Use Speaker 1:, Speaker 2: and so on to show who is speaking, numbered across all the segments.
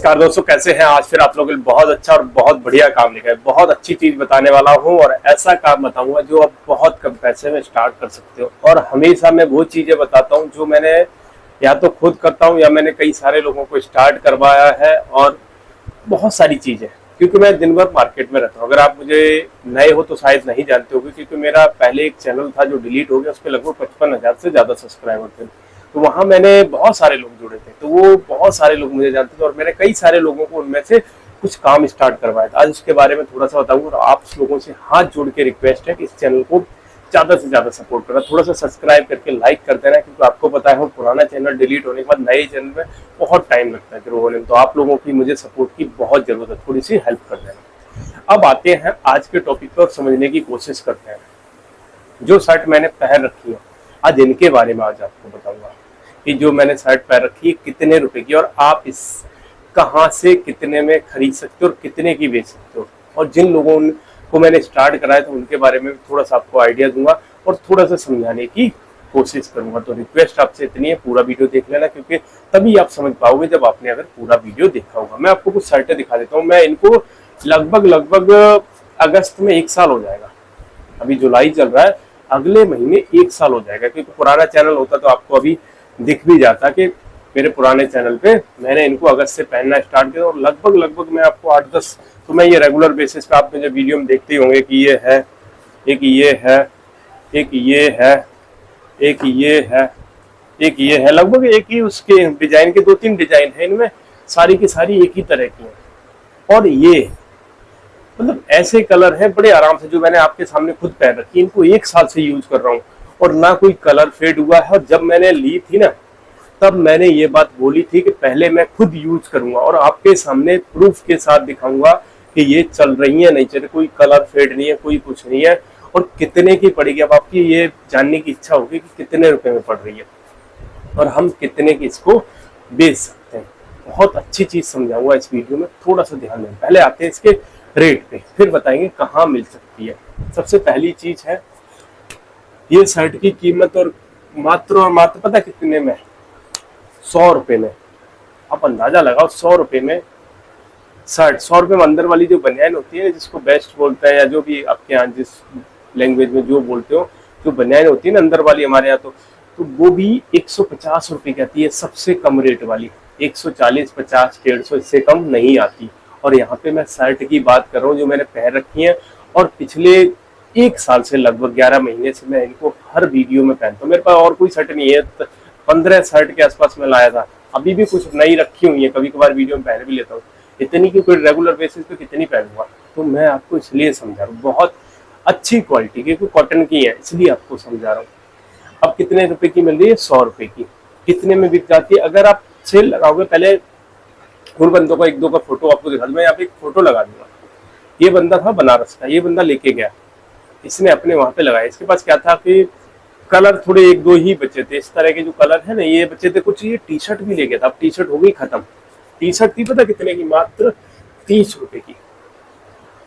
Speaker 1: नमस्कार दोस्तों, कैसे हैं। आज फिर आप लोगों के लिए बहुत अच्छा और बहुत बढ़िया काम लेकर आए। बहुत अच्छी चीज बताने वाला हूं और ऐसा काम बताऊंगा जो आप बहुत कम पैसे में स्टार्ट कर सकते हो। और हमेशा मैं वो चीजें बताता हूं जो मैंने या तो खुद करता हूं या मैंने कई सारे लोगों को स्टार्ट करवाया है। और बहुत सारी चीजें, क्योंकि मैं दिन भर मार्केट में रहता हूँ। अगर आप मुझे नए हो तो शायद नहीं जानते होगे, क्योंकि मेरा पहले एक चैनल था जो डिलीट हो गया, उस पर लगभग 55,000 से ज्यादा सब्सक्राइबर थे। तो वहां मैंने बहुत सारे लोग जुड़े थे, तो वो बहुत सारे लोग मुझे जानते थे और मैंने कई सारे लोगों को उनमें से कुछ काम स्टार्ट करवाया था। आज उसके बारे में थोड़ा सा बताऊंगा और आप लोगों से हाथ जोड़ के रिक्वेस्ट है कि इस चैनल को ज्यादा से ज्यादा सपोर्ट करना, थोड़ा सा सब्सक्राइब करके लाइक कर देना, क्योंकि आपको पता है पुराना चैनल डिलीट होने के बाद नए चैनल में बहुत टाइम लगता है ग्रो होने में। तो आप लोगों की मुझे सपोर्ट की बहुत जरूरत है, थोड़ी सी हेल्प कर देना। अब आते हैं आज के टॉपिक पर और समझने की कोशिश करते हैं। जो शर्ट मैंने पहन रखी है, आज इनके बारे में आज आपको बताऊंगा कि जो मैंने शर्ट पहन रखी है कितने रुपए की, और आप इस कहां से कितने में खरीद सकते हो और कितने की बेच सकते हो। और जिन लोगों को मैंने स्टार्ट कराया था उनके बारे में थोड़ा सा आपको आइडिया दूंगा और थोड़ा सा समझाने की कोशिश करूंगा। तो रिक्वेस्ट आपसे इतनी है, पूरा वीडियो देख लेना, क्योंकि तभी आप समझ पाओगे जब आपने अगर पूरा वीडियो देखा होगा। मैं आपको कुछ शर्टें दिखा देता हूँ। मैं इनको लगभग अगस्त में 1 साल हो जाएगा। अभी जुलाई चल रहा है, अगले महीने 1 साल हो जाएगा। क्योंकि पुराना चैनल होता तो आपको अभी दिख भी जाता कि मेरे पुराने चैनल पे मैंने इनको अगस्त से पहनना स्टार्ट किया। और लगभग मैं आपको 8-10, तो मैं ये रेगुलर बेसिस पे आप मुझे वीडियो में देखते ही होंगे कि ये है, एक ये है, एक ये है, एक ये है, एक ये है। लगभग एक ही उसके डिजाइन के 2-3 डिजाइन है इनमें, सारी की सारी एक ही तरह की है। और ये मतलब ऐसे कलर हैं बड़े आराम से, जो मैंने आपके सामने खुद पहन रखी है। इनको 1 साल से यूज कर रहा हूँ और ना कोई कलर फेड हुआ है। और जब मैंने ली थी ना, तब मैंने ये बात बोली थी कि पहले मैं खुद यूज करूंगा और आपके सामने प्रूफ के साथ दिखाऊंगा कि ये चल रही है, नहीं चल रही, कोई कलर फेड नहीं है, कोई कुछ नहीं है। और कितने की पड़ेगी, अब आपकी ये जानने की इच्छा होगी कि कितने रुपए में पड़ रही है और हम कितने की इसको बेच सकते हैं। बहुत अच्छी चीज समझाऊंगा इस वीडियो में, थोड़ा सा ध्यान दें। पहले आते हैं इसके रेट पे, फिर बताएंगे कहाँ मिल सकती है। सबसे पहली चीज है ये शर्ट की कीमत, और मात्र पता कितने में? 100 रुपए में। आप अंदाजा लगाओ, 100 रुपए में शर्ट। 100 रुपए में अंदर वाली जो बनियान होती है, जिसको बेस्ट बोलते हैं या जो भी आपके यहाँ जिस लैंग्वेज में जो बोलते हो, जो बनियान होती है ना अंदर वाली हमारे यहाँ, तो वो भी 150 रुपए की आती है, सबसे कम रेट वाली। 140, 50, 150 इससे कम नहीं आती। और यहाँ पे मैं शर्ट की बात कर रहा हूँ जो मैंने पहन रखी है, और पिछले 1 साल से लगभग 11 महीने से मैं इनको हर वीडियो में पहनता हूँ। मेरे पास और कोई शर्ट नहीं है, 15 शर्ट के आसपास में लाया था, अभी भी कुछ नई रखी हुई है, कभी कभार वीडियो में पहन भी लेता हूँ। इतनी की कोई रेगुलर बेसिस पे कितनी पहनूंगा, तो मैं आपको इसलिए समझा रहा हूँ। बहुत अच्छी क्वालिटी की, क्योंकि कॉटन की है, इसलिए आपको समझा रहा हूँ। अब कितने रुपए की मिल रही है? 100 रुपए की। कितने में बिक जाती है? अगर आप सेल लगाओगे, पहले उन बंदों का 1-2 का फोटो आपको दिखा दूं। मैं यहाँ पे एक फोटो लगा दूंगा। ये बंदा था बनारस का, ये बंदा लेके गया, इसने अपने वहां पे लगाया। इसके पास क्या था कि कलर थोड़े 1-2 ही बचे थे, इस तरह के जो कलर है ना ये बचे थे कुछ। ये टी शर्ट भी ले गया था, अब टी शर्ट हो गई खत्म। टी शर्ट थी पता कितने की? मात्र 30 रुपए की।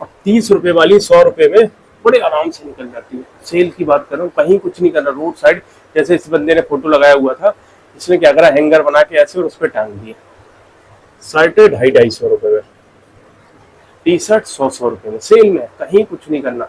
Speaker 1: अब 30 रुपए वाली 100 रुपए में बड़े आराम से निकल जाती है। सेल की बात कर रहा हूँ, कहीं कुछ नहीं करना, रोड साइड। जैसे इस बंदे ने फोटो लगाया हुआ था, इसने क्या करा, हैंगर बना के ऐसे और उस पर टांग दिए। शर्ट 250-250 रुपए में, टी शर्ट 100-100 रुपए में, सेल में। कहीं कुछ नहीं करना,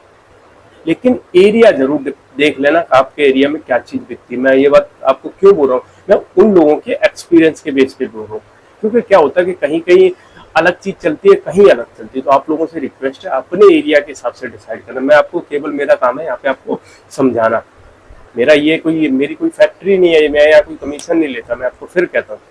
Speaker 1: लेकिन एरिया जरूर देख लेना आपके एरिया में क्या चीज बिकती है। मैं ये बात आपको क्यों बोल रहा हूँ, मैं उन लोगों के एक्सपीरियंस के बेस पे बोल रहा हूँ। क्योंकि क्या होता है कि कहीं कहीं अलग चीज चलती है, कहीं अलग चलती है। तो आप लोगों से रिक्वेस्ट है अपने एरिया के हिसाब से डिसाइड करना। मैं आपको केवल, मेरा काम है यहाँ पे आपको समझाना। मेरी कोई फैक्ट्री नहीं है, मैं यहाँ कोई कमीशन नहीं लेता। मैं आपको फिर कहता हूँ,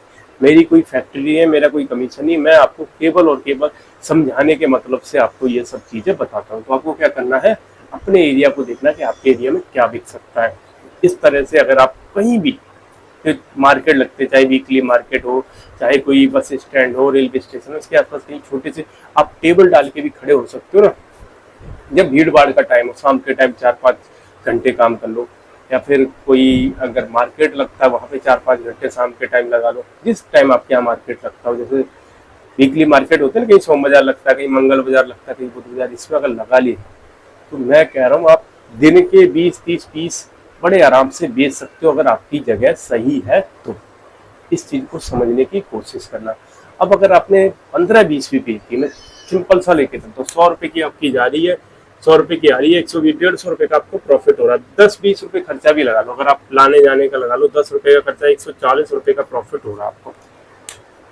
Speaker 1: मेरी कोई फैक्ट्री है, मेरा कोई कमीशन नहीं। मैं आपको केवल और केवल समझाने के मतलब से आपको ये सब चीजें बताता हूँ। तो आपको क्या करना है, अपने एरिया को देखना कि आपके एरिया में क्या बिक सकता है। इस तरह से अगर आप कहीं भी मार्केट लगते, चाहे वीकली मार्केट हो, चाहे कोई बस स्टैंड हो, रेलवे स्टेशन हो, इसके आसपास कहीं छोटे से आप टेबल डाल के भी खड़े हो सकते हो ना। जब भीड़ भाड़ का टाइम हो, शाम के टाइम 4-5 घंटे काम कर लो, या फिर कोई अगर मार्केट लगता है वहाँ पे 4-5 घंटे शाम के टाइम लगा लो। जिस टाइम आपके यहाँ मार्केट लगता हो, जैसे वीकली मार्केट होते हैं ना, कहीं सोम बाजार लगता है, कहीं मंगल बाजार लगता है, कहीं बुध बाजार, इसमें अगर लगा लिए तो मैं कह रहा हूँ आप दिन के 20-30 पीस बड़े आराम से बेच सकते हो, अगर आपकी जगह सही है तो। इस चीज को समझने की कोशिश करना। अब अगर आपने 15-20 भी बेच दी, मैं सिंपल सा लेके चलता हूँ, 100 रुपए की आपकी जा रही है, 100 रुपए की आ रही है, 120-150 रुपए का आपको प्रॉफिट हो रहा है। 10-20 रुपए खर्चा भी लगा लो, अगर आप लाने जाने का लगा लो, 10 रुपए का खर्चा, 140 रुपए का प्रॉफिट हो रहा है आपको।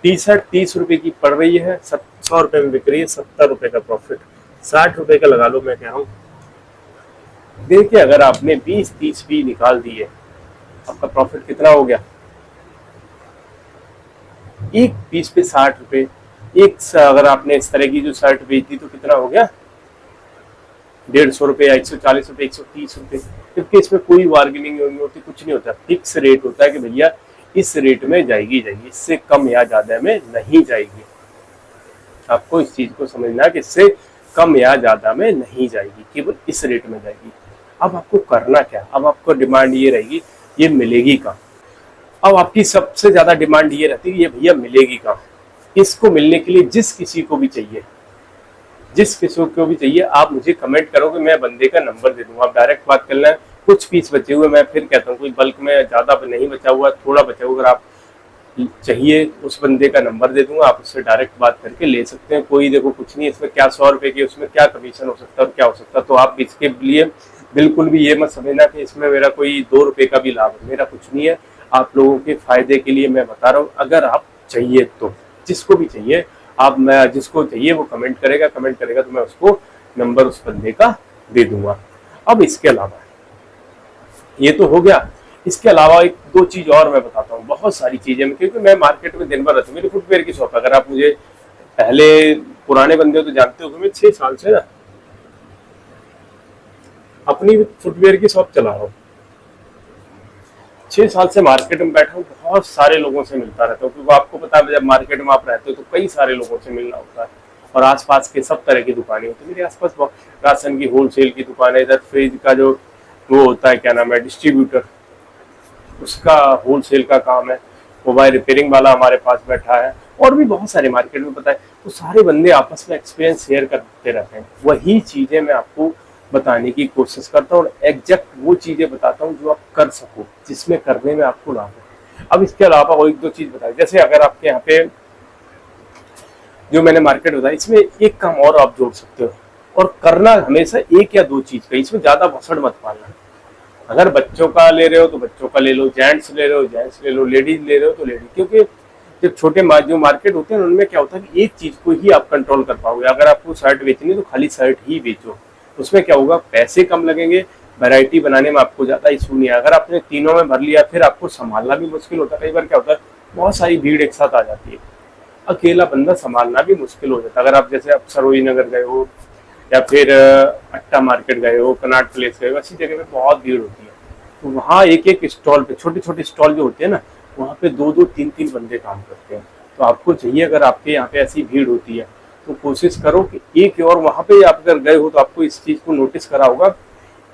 Speaker 1: टी शर्ट 30 रुपए की पड़ रही है, 100 रुपए में बिक रही है, 70 रुपए का प्रॉफिट, 60 रुपए का लगा लो। मैं कह रहा हूँ देखिए, अगर आपने 20-30 भी निकाल दिए, आपका प्रॉफिट कितना हो गया? एक पीस पे 60 रुपए। अगर आपने इस तरह की जो शर्ट बेच दी तो कितना हो गया? 150 रुपए या 140 रुपए, 130 रुपए। जबकि इसमें कोई बार्गेनिंग नहीं होती, कुछ नहीं होता, फिक्स रेट होता है कि भैया इस रेट में जाएगी, इससे कम या ज्यादा में नहीं जाएगी। आपको इस चीज को समझना है कि इससे कम या ज्यादा में नहीं जाएगी, केवल इस रेट में जाएगी। अब आपको करना क्या? अब आपको डिमांड ये रहेगी, ये मिलेगी कहाँ? अब आपकी सबसे ज्यादा डिमांड ये रहती है, ये भैया मिलेगी कहाँ? इसको मिलने के लिए जिस किसी को भी चाहिए, आप मुझे कमेंट करोगे, मैं बंदे का नंबर दे दूंगा, आप डायरेक्ट बात कर लें। कुछ पीस बचे हुए, मैं फिर कहता हूँ, कोई बल्क में ज्यादा नहीं बचा हुआ, थोड़ा बचा हुआ, अगर आप चाहिए उस बंदे का नंबर दे दूंगा, आप उससे डायरेक्ट बात करके ले सकते हैं। कोई देखो कुछ नहीं, इसमें क्या 100 रुपए की, उसमें क्या कमीशन हो सकता है और क्या हो सकता है। तो आप इसके लिए बिल्कुल भी ये मत समझना कि इसमें मेरा कोई 2 रुपए का भी लाभ है, मेरा कुछ नहीं है। आप लोगों के फायदे के लिए मैं बता रहा हूँ। अगर आप चाहिए तो, जिसको भी चाहिए, मैं जिसको चाहिए वो कमेंट करेगा तो मैं उसको नंबर उस बंदे का दे दूंगा। अब इसके अलावा ये तो हो गया, इसके अलावा एक दो चीज और मैं बताता हूँ, बहुत सारी चीजें, क्योंकि मैं मार्केट में दिन भर रहता हूँ, मेरी फुटवेयर की शॉप। अगर आप मुझे पहले पुराने बंदे हो तो जानते हो कि मैं 6 साल से ना अपनी फुटवेयर की शॉप चला रहा हूँ। 6 साल से मार्केट में बैठा हूँ, बहुत सारे लोगों से मिलता रहता हूँ, क्योंकि आपको पता है जब मार्केट में आप रहते हो तो कई सारे लोगों से मिलना होता है, और आसपास के सब तरह की दुकानें होती है। मेरे आसपास राशन की होलसेल की दुकान है, इधर फ्रिज का जो वो होता है, क्या नाम है, डिस्ट्रीब्यूटर, उसका होलसेल का काम है। मोबाइल रिपेयरिंग वाला हमारे पास बैठा है, और भी बहुत सारे मार्केट में पता है। तो सारे बंदे आपस में एक्सपीरियंस शेयर करते रहते हैं, वही चीजें मैं आपको बताने की कोशिश करता हूँ, और एग्जैक्ट वो चीजें बताता हूँ जो आप कर सको, जिसमें करने में आपको लाभ हो। अब इसके अलावा और एक दो चीज बताई, जैसे अगर आपके यहाँ पे जो मैंने मार्केट बताया, इसमें एक काम और आप जोड़ सकते हो, और करना हमेशा एक या दो चीज का, इसमें ज्यादा भसड़ मत पालना। अगर बच्चों का ले रहे हो तो बच्चों का ले लो, जेंट्स ले रहे हो जेंट्स ले लो, लेडीज ले रहे हो तो लेडीज, क्योंकि जब छोटे जो मार्केट होते हैं उनमें क्या होता है कि एक चीज को ही आप कंट्रोल कर पाओगे। अगर आपको शर्ट बेचनी है तो खाली शर्ट ही बेचो, उसमें क्या होगा, पैसे कम लगेंगे, वैरायटी बनाने में आपको ज्यादा इशू नहीं है। अगर आपने तीनों में भर लिया, फिर आपको संभालना भी मुश्किल होता है। कई बार क्या होता है, बहुत सारी भीड़ एक साथ आ जाती है, अकेला बंदा संभालना भी मुश्किल हो जाता है। अगर आप जैसे आप सरोजी नगर गए हो, या फिर अट्टा मार्केट गए हो, कनाट प्लेस गए हो, ऐसी जगह पे बहुत भीड़ होती है। तो वहाँ एक एक स्टॉल पे, छोटे छोटे स्टॉल जो होते हैं ना, वहाँ पे 2-2 3-3 बंदे काम करते हैं। तो आपको चाहिए, अगर आपके यहाँ पे ऐसी भीड़ होती है तो कोशिश करो कि एक, और वहाँ पे आप अगर गए हो तो आपको इस चीज को नोटिस करा होगा,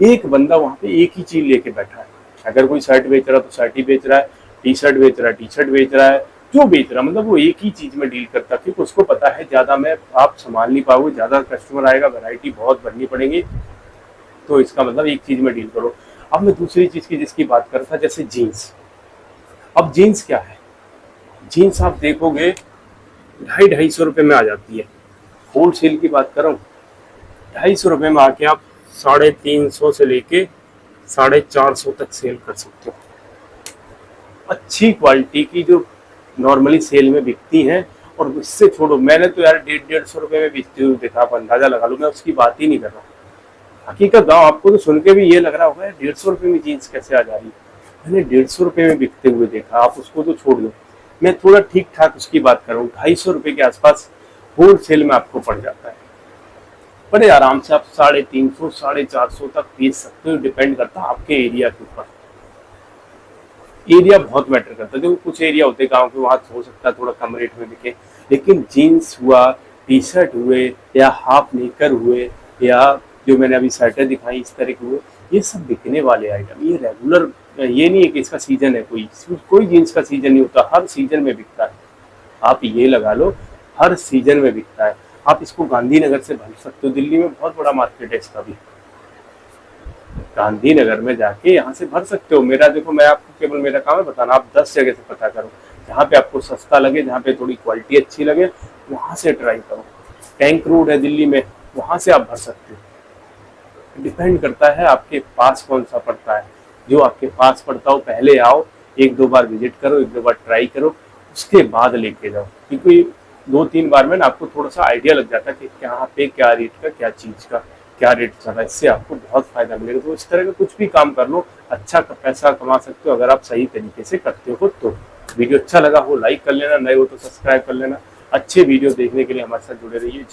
Speaker 1: एक बंदा वहाँ पे एक ही चीज लेके बैठा है। अगर कोई शर्ट बेच रहा है तो शर्ट ही बेच रहा है, टी शर्ट बेच रहा है टी शर्ट बेच रहा है, जो बेच रहा है, मतलब वो एक ही चीज में डील करता है, क्योंकि उसको पता है ज्यादा में आप संभाल नहीं पाओगे, ज्यादा कस्टमर आएगा, वैरायटी बहुत भरनी पड़ेगी। तो इसका मतलब एक चीज में डील करो। अब मैं दूसरी चीज की जिसकी बात कर रहा था, जैसे जीन्स। अब जीन्स क्या है, जीन्स आप देखोगे 250-250 रुपए में आ जाती है। होलसेल की बात कर रहा हूँ, 250 रुपए में आके आप 350 से लेके 450 तक सेल कर सकते हो। अच्छी क्वालिटी की जो नॉर्मली सेल में बिकती हैं, और इससे छोड़ो, मैंने तो यार 150-150 रुपए में बिकती हुई देखा, आप अंदाजा लगा लो, मैं उसकी बात ही नहीं कर रहा। हकीकत गाँव, आपको तो सुन के भी ये लग रहा होगा 150 रुपए में जीन्स कैसे आ जा रही है। मैंने 150 रुपए में बिकते हुए देखा, आप उसको तो छोड़ दो, मैं थोड़ा ठीक ठाक उसकी बात कर रहा हूँ। 250 रुपए के आसपास होलसेल में आपको पड़ जाता है, बड़े आराम से आप 350, 450 तक बेच सकते हो। डिपेंड करता है आपके एरिया के ऊपर, एरिया बहुत मैटर करता है। देखो कुछ एरिया होते हैं गाँव के, वहाँ हो सकता है थोड़ा कम रेट में बिके, लेकिन जीन्स हुआ, टी शर्ट हुए, या हाफ नेकर हुए, या जो मैंने अभी शर्टें दिखाई इस तरह के हुए, ये सब बिकने वाले आइटम। ये रेगुलर, ये नहीं है कि इसका सीजन है, कोई जीन्स का सीजन नहीं होता, हर सीजन में बिकता है। आप ये लगा लो, हर सीजन में बिकता है। आप इसको गांधीनगर से भर सकते हो, दिल्ली में बहुत बड़ा मार्केट है इसका भी, गांधीनगर में जाके यहाँ से भर सकते हो। मेरा देखो, मैं आपको केवल, मेरा काम है बताना, आप 10 जगह से पता करो, जहाँ पे आपको सस्ता लगे, जहाँ पे थोड़ी क्वालिटी अच्छी लगे, वहाँ से ट्राई करो। टैंक रोड है दिल्ली में, वहाँ से आप भर सकते हो। डिपेंड करता है आपके पास कौन सा पड़ता है। जो आपके पास पड़ता हो पहले आओ, एक दो बार विजिट करो, एक दो बार ट्राई करो, उसके बाद लेके जाओ। क्योंकि 2-3 बार में ना आपको थोड़ा सा आइडिया लग जाता है कि कहाँ पे क्या रेट का, क्या चीज़ का क्या रेट चल रहा है। इससे आपको बहुत फायदा मिलेगा। तो इस तरह का कुछ भी काम कर लो, अच्छा पैसा कमा सकते हो अगर आप सही तरीके से करते हो तो। वीडियो अच्छा लगा हो लाइक कर लेना, नए हो तो सब्सक्राइब कर लेना। अच्छे वीडियो देखने के लिए हमारे साथ जुड़े रहिए।